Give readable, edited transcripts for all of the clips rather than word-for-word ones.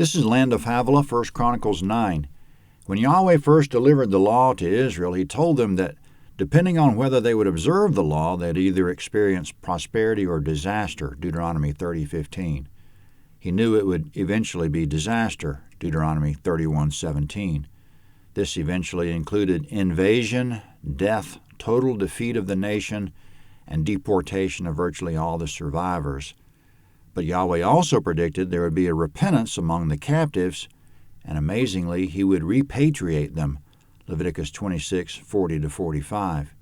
This is Land of Havilah, 1 Chronicles 9. When Yahweh first delivered the law to Israel, he told them that depending on whether they would observe the law, they'd either experience prosperity or disaster, Deuteronomy 30:15. He knew it would eventually be disaster, Deuteronomy 31:17. This eventually included invasion, death, total defeat of the nation, and deportation of virtually all the survivors. But Yahweh also predicted there would be a repentance among the captives, and amazingly, he would repatriate them, Leviticus 26:40-45.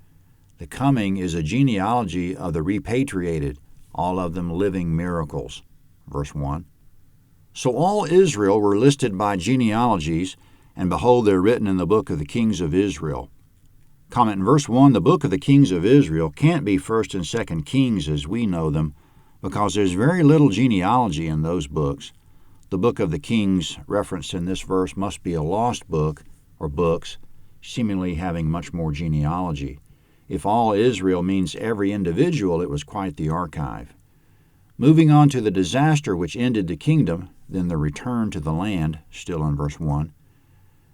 The coming is a genealogy of the repatriated, all of them living miracles. Verse 1. So all Israel were listed by genealogies, and behold, they're written in the book of the kings of Israel. Comment in verse 1, the book of the kings of Israel can't be 1st and 2nd Kings as we know them, because there's very little genealogy in those books. The book of the kings referenced in this verse must be a lost book, or books, seemingly having much more genealogy. If all Israel means every individual, it was quite the archive. Moving on to the disaster which ended the kingdom, then the return to the land, still in verse 1.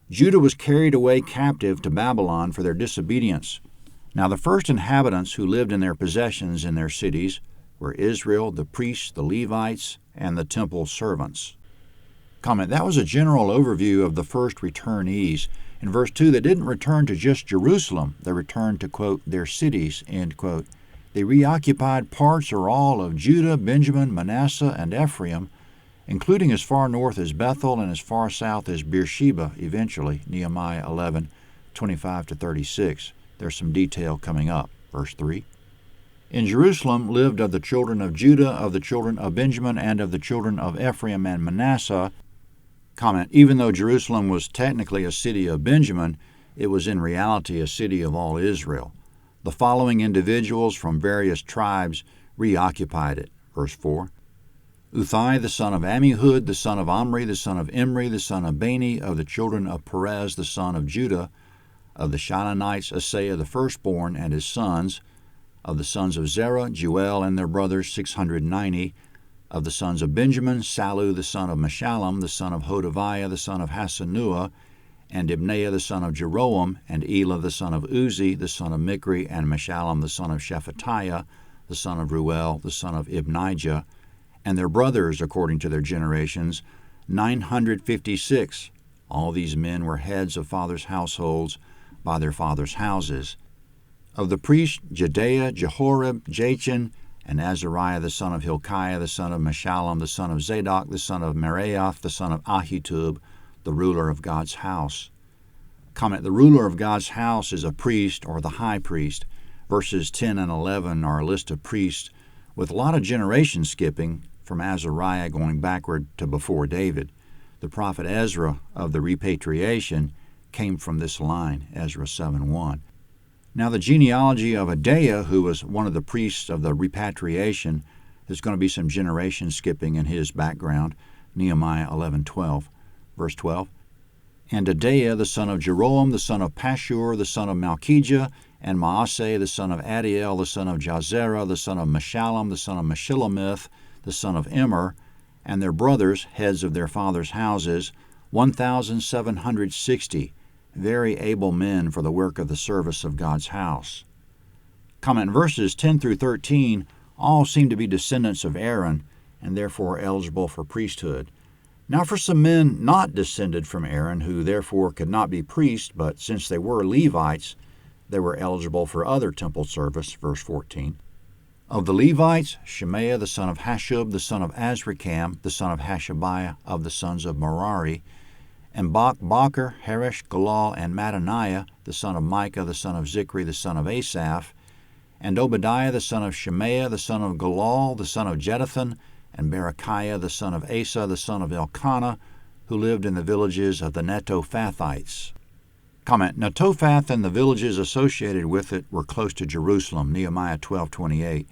Judah was carried away captive to Babylon for their disobedience. Now the first inhabitants who lived in their possessions in their cities were Israel, the priests, the Levites, and the temple servants. Comment, that was a general overview of the first returnees. In verse 2, they didn't return to just Jerusalem. They returned to, quote, their cities, end quote. They reoccupied parts or all of Judah, Benjamin, Manasseh, and Ephraim, including as far north as Bethel and as far south as Beersheba, eventually, Nehemiah 11:25-36. There's some detail coming up. Verse 3. In Jerusalem lived of the children of Judah, of the children of Benjamin, and of the children of Ephraim and Manasseh. Comment, even though Jerusalem was technically a city of Benjamin, it was in reality a city of all Israel. The following individuals from various tribes reoccupied it. Verse 4. Uthai, the son of Ammihud, the son of Omri, the son of Imri, the son of Bani, of the children of Perez, the son of Judah, of the Shilonites, Asaiah the firstborn and his sons, of the sons of Zerah, Jeuel and their brothers, 690, of the sons of Benjamin, Sallu the son of Meshullam, the son of Hodaviah, the son of Hasanuah, and Ibneiah the son of Jeroam, and Elah the son of Uzi, the son of Mikri, and Meshullam the son of Shephatiah, the son of Ruel, the son of Ibnijah, and their brothers according to their generations, 956. All these men were heads of fathers' households by their fathers' houses. Of the priests, Jedaiah, Jehorib, Jachin, and Azariah the son of Hilkiah, the son of Meshullam, the son of Zadok, the son of Meraioth, the son of Ahitub, the ruler of God's house. Comment, the ruler of God's house is a priest or the high priest. Verses 10 and 11 are a list of priests with a lot of generation skipping from Azariah going backward to before David. The prophet Ezra of the repatriation came from this line, Ezra 7:1. Now the genealogy of Adaiah, who was one of the priests of the repatriation, there's going to be some generation skipping in his background, Nehemiah 11:12. Verse 12, And Adaiah the son of Jeroam, the son of Pashur, the son of Malchijah, and Maaseh the son of Adiel, the son of Jazerah, the son of Meshullam, the son of Meshilemith, the son of Immer, and their brothers, heads of their fathers' houses, 1,760, very able men for the work of the service of God's house. Comment, verses 10 through 13 all seem to be descendants of Aaron and therefore eligible for priesthood. Now for some men not descended from Aaron, who therefore could not be priests, but since they were Levites, they were eligible for other temple service, verse 14. Of the Levites, Shemaiah the son of Hashub, the son of Azrikam, the son of Hashabiah, of the sons of Merari, and Bakar, Harish, Galal, and Mattaniah, the son of Micah, the son of Zikri, the son of Asaph, and Obadiah, the son of Shemaiah, the son of Galal, the son of Jeduthun, and Berechiah, the son of Asa, the son of Elkanah, who lived in the villages of the Netophathites. Comment, Netophath and the villages associated with it were close to Jerusalem, Nehemiah 12:28.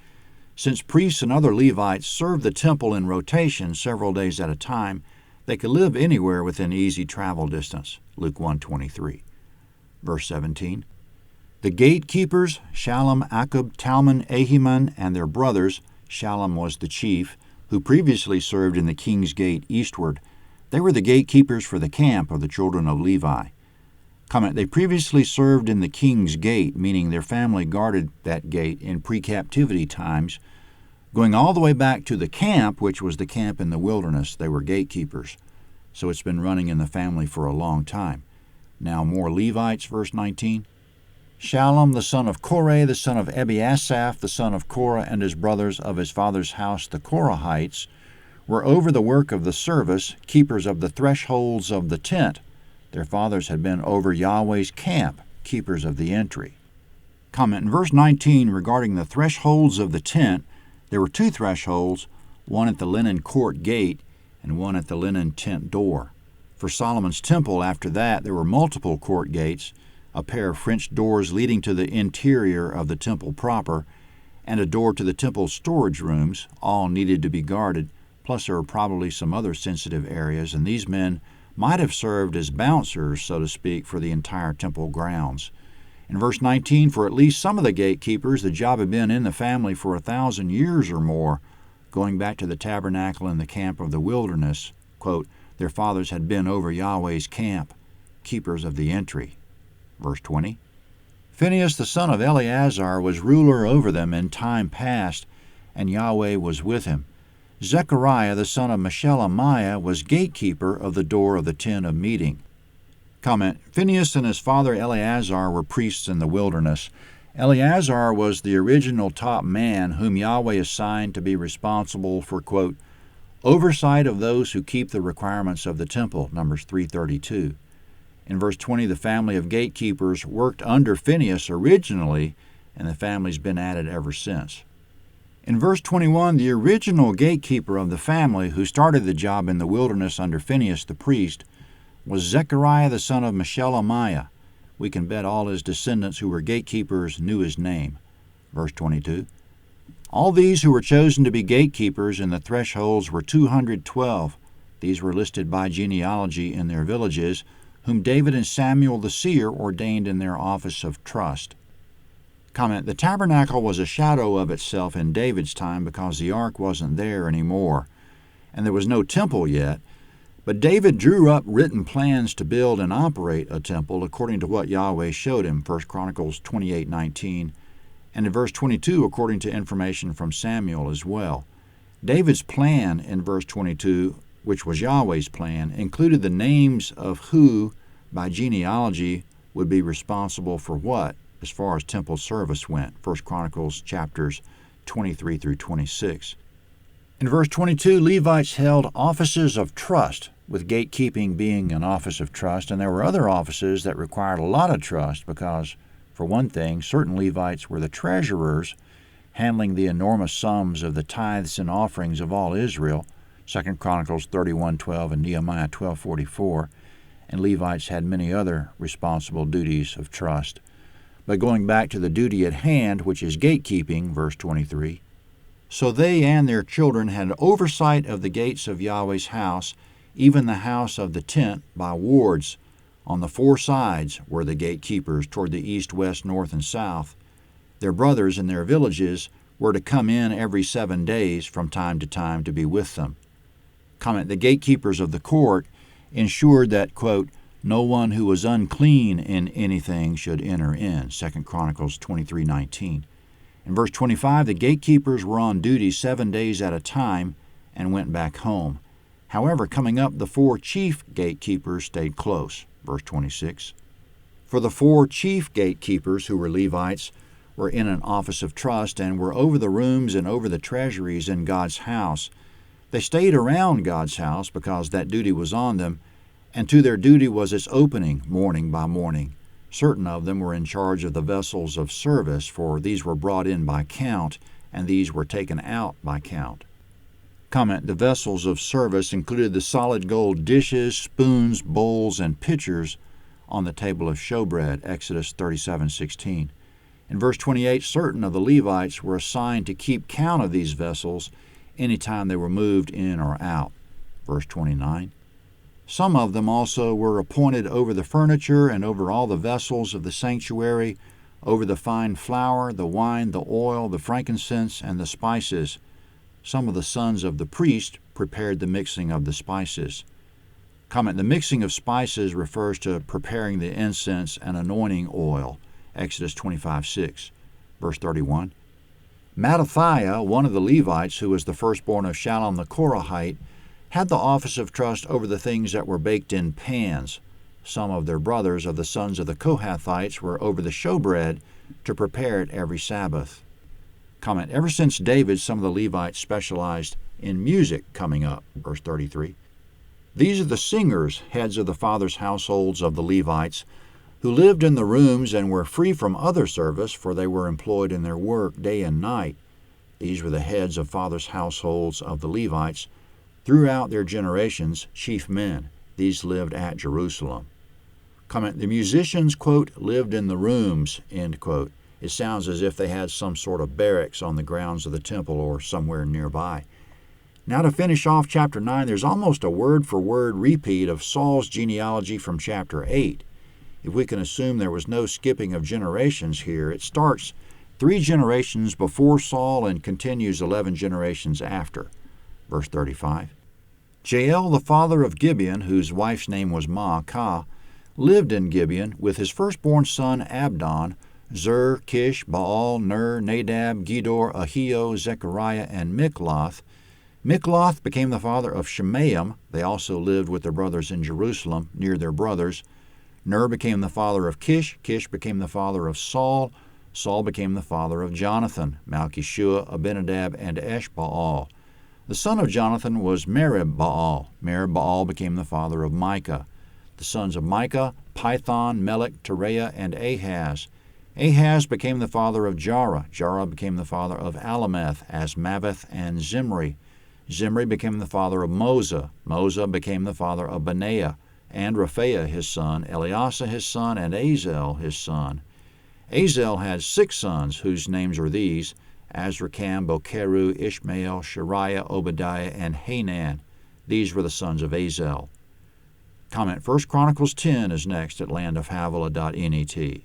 Since priests and other Levites served the temple in rotation several days at a time, they could live anywhere within easy travel distance, Luke 1:23. Verse 17, The gatekeepers, Shallum, Akub, Talmon, Ahiman, and their brothers, Shallum was the chief, who previously served in the king's gate eastward. They were the gatekeepers for the camp of the children of Levi. Comment, they previously served in the king's gate, meaning their family guarded that gate in pre-captivity times. Going all the way back to the camp, which was the camp in the wilderness, they were gatekeepers. So it's been running in the family for a long time. Now more Levites, verse 19. Shallum, the son of Korah, the son of Ebiasaph, the son of Korah, and his brothers of his father's house, the Korahites, were over the work of the service, keepers of the thresholds of the tent. Their fathers had been over Yahweh's camp, keepers of the entry. Comment in verse 19 regarding the thresholds of the tent. There were two thresholds, one at the linen court gate and one at the linen tent door. For Solomon's temple after that there were multiple court gates, a pair of French doors leading to the interior of the temple proper, and a door to the temple storage rooms, all needed to be guarded, plus there were probably some other sensitive areas, and these men might have served as bouncers, so to speak, for the entire temple grounds. In verse 19, for at least some of the gatekeepers, the job had been in the family for 1,000 years or more, going back to the tabernacle in the camp of the wilderness. Quote, their fathers had been over Yahweh's camp, keepers of the entry. Verse 20, Phinehas the son of Eleazar was ruler over them in time past, and Yahweh was with him. Zechariah the son of Meshelemiah was gatekeeper of the door of the tent of meeting. Comment, Phinehas and his father Eleazar were priests in the wilderness. Eleazar was the original top man whom Yahweh assigned to be responsible for, quote, oversight of those who keep the requirements of the temple, Numbers 3:32. In verse 20, the family of gatekeepers worked under Phinehas originally, and the family's been added ever since. In verse 21, the original gatekeeper of the family who started the job in the wilderness under Phinehas the priest was Zechariah the son of Meshelemiah. We can bet all his descendants who were gatekeepers knew his name. Verse 22, all these who were chosen to be gatekeepers in the thresholds were 212. These were listed by genealogy in their villages, whom David and Samuel the seer ordained in their office of trust. Comment, the tabernacle was a shadow of itself in David's time because the ark wasn't there anymore, and there was no temple yet, but David drew up written plans to build and operate a temple according to what Yahweh showed him, 1 Chronicles 28:19, and in verse 22 according to information from Samuel as well. David's plan in verse 22, which was Yahweh's plan, included the names of who, by genealogy, would be responsible for what as far as temple service went, 1 Chronicles chapters 23 through 26. In verse 22, Levites held offices of trust, with gatekeeping being an office of trust, and there were other offices that required a lot of trust because, for one thing, certain Levites were the treasurers, handling the enormous sums of the tithes and offerings of all Israel, 2 Chronicles 31:12 and Nehemiah 12:44, and Levites had many other responsible duties of trust. But going back to the duty at hand, which is gatekeeping, verse 23, so they and their children had oversight of the gates of Yahweh's house, even the house of the tent, by wards. On the four sides were the gatekeepers toward the east, west, north, and south. Their brothers in their villages were to come in every 7 days from time to time to be with them. Comment, the gatekeepers of the court ensured that, quote, no one who was unclean in anything should enter in, 2 Chronicles 23:19. In verse 25, the gatekeepers were on duty 7 days at a time and went back home. However, coming up, the 4 chief gatekeepers stayed close, verse 26. For the 4 chief gatekeepers, who were Levites, were in an office of trust and were over the rooms and over the treasuries in God's house. They stayed around God's house because that duty was on them, and to their duty was its opening morning by morning. Certain of them were in charge of the vessels of service, for these were brought in by count, and these were taken out by count. Comment, the vessels of service included the solid gold dishes, spoons, bowls, and pitchers on the table of showbread, Exodus 37:16. In verse 28, certain of the Levites were assigned to keep count of these vessels any time they were moved in or out, verse 29. Some of them also were appointed over the furniture and over all the vessels of the sanctuary, over the fine flour, the wine, the oil, the frankincense, and the spices. Some of the sons of the priest prepared the mixing of the spices. Comment, the mixing of spices refers to preparing the incense and anointing oil. Exodus 25:6, verse 31. Mattathiah, one of the Levites, who was the firstborn of Shallum the Korahite, had the office of trust over the things that were baked in pans. Some of their brothers of the sons of the Kohathites were over the showbread to prepare it every Sabbath. Comment, ever since David, some of the Levites specialized in music coming up. Verse 33. These are the singers, heads of the fathers' households of the Levites, who lived in the rooms and were free from other service, for they were employed in their work day and night. These were the heads of fathers' households of the Levites, throughout their generations, chief men. These lived at Jerusalem. Comment, the musicians, quote, lived in the rooms, end quote. It sounds as if they had some sort of barracks on the grounds of the temple or somewhere nearby. Now to finish off chapter 9, there's almost a word-for-word repeat of Saul's genealogy from chapter 8. If we can assume there was no skipping of generations here, it starts 3 generations before Saul and continues 11 generations after. Verse 35. Jael, the father of Gibeon, whose wife's name was Maacah, lived in Gibeon with his firstborn son Abdon, Zur, Kish, Baal, Ner, Nadab, Gedor, Ahio, Zechariah, and Mikloth. Mikloth became the father of Shemaim. They also lived with their brothers in Jerusalem, near their brothers. Ner became the father of Kish. Kish became the father of Saul. Saul became the father of Jonathan, Malchishua, Abinadab, and Eshbaal. The son of Jonathan was Merib-Baal. Merib-Baal became the father of Micah. The sons of Micah, Python, Melech, Tereah, and Ahaz. Ahaz became the father of Jarah. Jarah became the father of Alameth, Asmaveth, and Zimri. Zimri became the father of Moza. Moza became the father of Benaiah, and Raphael his son, Eleasa his son, and Azel his son. Azel had 6 sons, whose names are these: Azrikam, Bokeru, Ishmael, Shariah, Obadiah, and Hanan. These were the sons of Azel. Comment, 1 Chronicles 10 is next at landofhavilah.net.